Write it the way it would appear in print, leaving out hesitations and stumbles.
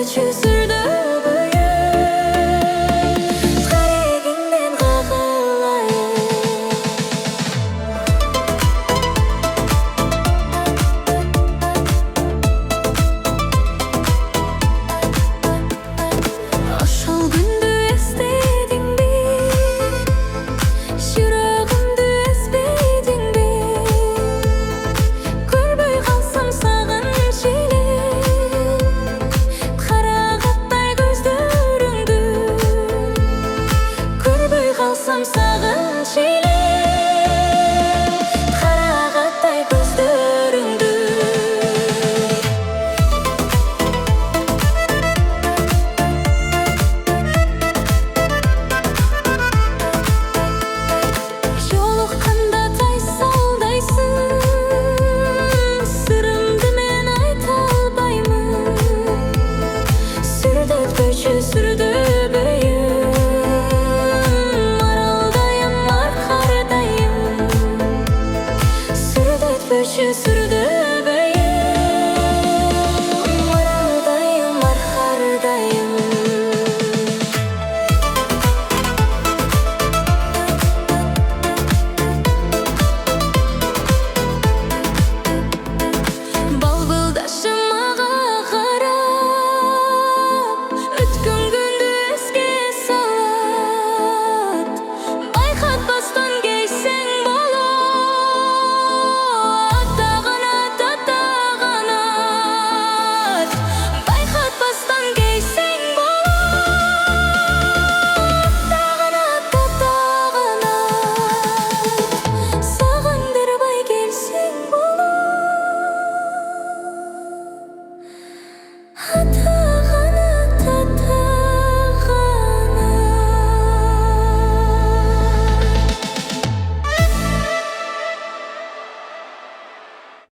көчү сүрдө бөйүн карегиңден кагылайын. Ошол күндү эстедиңби, жүрөгүмдү эзбедиңби, көрбөй калсам сагынч эле карагаттай көздөрүңдү, көрбөй калсам сагынч эле карагаттай көздөрүңдү. Жолукканда тайсалдайсың, сырымды мен айта албаймын. Сүрдөт көчү сүрдө бөйүн, маралдайым аркардайым. Сүрдөт көчү сүрдө бөйүн, маралдайым аркардайым. Балбылдашым ага карап, өткөн күндү эске салат. Байкатпастан кейсең болот, аттаган ат. Байкатпастан кейсең болот, аттаган ат. Сагындырбай келсең болот,